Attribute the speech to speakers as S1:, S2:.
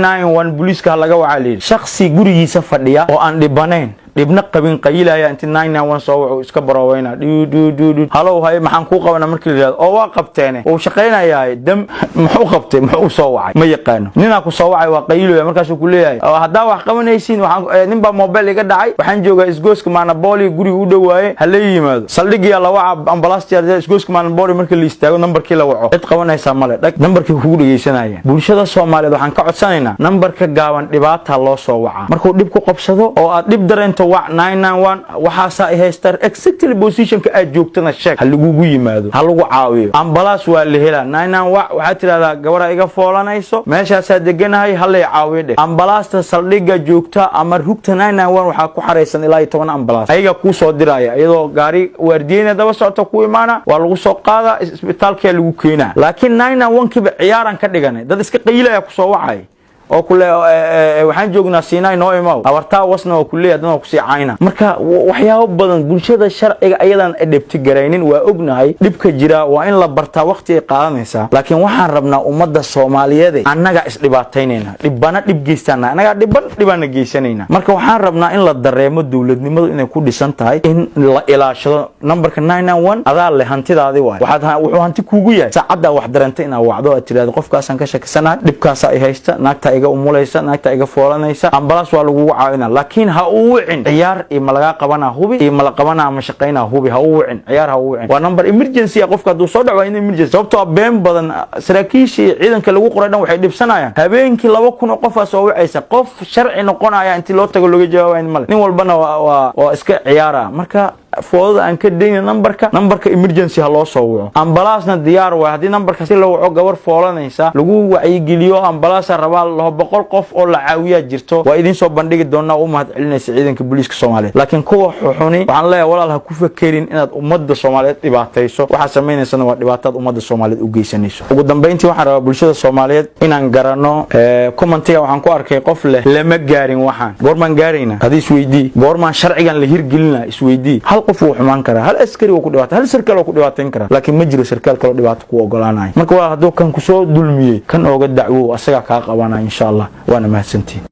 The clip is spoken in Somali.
S1: 991 booliiska laga wacay shakhsi gurigiisa fadhiya oo aan dhibanayn dibna qabin qaylaya inta 991 soo wuxuu iska barawayna halo hay maxaan ku qabanaa markii la yiraahdo oo waa qabteene oo shaqeynaya dam muxuu qabtay muxuu soo wacay ma yaqaan nina ku soo wacay waa qaylaya markaas uu ku leeyahay hadaa wax qabanaysiin waxaan ninba mobile iga dhacay waxaan joogaa isgooska Manaboli guriga u dhawaaye hal yimaado saldhigiya la waca ambulance yarda isgooska Manaboli markii la istaago numberkii la waco cid qabanaysa male dhag numberkii ugu dhageysanaya bulshada Soomaaliyeed waxaan ka codsanaynaa numberka gaaban dhibaata loo soo waca markuu dib ku qabsado oo aad dib dareento waa 991 waxa sa haystar exactly position ka aad joogtana sheeg hal lagu yimaado hal lagu caawiyo ambulance waa la helaa 991 waxa tiraahdaa gabar iga foolanayso meeshaas deganahay hal ay caawiyo ambulance saldhiga joogta ama rugta 991 waxa ku xareysan ilaa 10 ambulance ayaga ku soo diraya iyadoo gaari waardiyeena daba socto ku imaana waa lagu soo qaada isbitaalka lagu keenaa laakiin 991 kiba ciyaaran ka dhiganay dad iska qaylaya ku soo wacay oo kule waxaan joognaa Siinay noo imaw abartaa wasna oo kule adna ku sii caayna marka waxyaabo badan bulshada sharciga ayadan adabti garaynin waa ognahay dibka jira waa in la bartaa waqti ay qaadanaysa laakiin waxaan rabnaa ummadda Soomaaliyeed annaga is dhibaataynayna dhibana dhib geystana annaga dhibana geysanayna marka waxaan rabnaa in la dareemo dawladnimadu inay ku dhisan tahay in la ilaashado numberka 991 adaa leh hantidaadi wuxuu hanti kuugu yahay saacada wax dareentay in wacdo aad tiraado qofkaasan ka shakisanahay dhibkaas ay haysta naagta umulaysa naagta iga foolanaysa ambulance waa lagu caawinaa laakiin ha uu wicin ciyaar ima laga qabana hubi ima la qabana ma shaqeynaa hubi ha uu wicin ciyaar ha uu wicin waa number emergency qofka duu soo dhaco in emergency sababtoo been badan saraakiishii ciidanka lagu qoray dhan waxay dhibsanayaan habeenkii 2000 qof soo wicaysa qof sharci noqonaya intii loo tago laga jawaabayn mal nin walbana waa iska ciyaara marka foodada aan ka deeyay numberka emergency ha loo soo waco ambulance diyaar waa hadii numberka si loo waco gabar foolanaysa lagu wacyi geliyo ambulance rabaa 100 qof oo la caawiya jirto waa idin soo bandhigi doonaa u mahad celinaysa ciidanka booliiska Soomaaliyeed laakiin kuwa xuni waxaan leeyahay walaal ha ku fakirin inaad ummadda Soomaaliyeed dhibaatayso waxa sameeynaysan waa dhibaatada ummadda Soomaaliyeed u geysanayso ugu dambeyntii waxaan rabaa bulshada Soomaaliyeed inaan garano commentiga waxaan ku arkay qof leh lama gaarin waxaan goorman gaarayna hadii isweydii goorman sharcigan la hirgelina isweydii qof uu xumaan kara hal askari oo ku dhibaato hal sarkaal oo ku dhibaateyn kara laakiin ma jiro sarkaal kale dhibaato ku ogolaanay marka waa hadoo kan ku soo dulmiyay kan ooga dacwo asaga ka qabanaa insha Allah waana mahadsantiin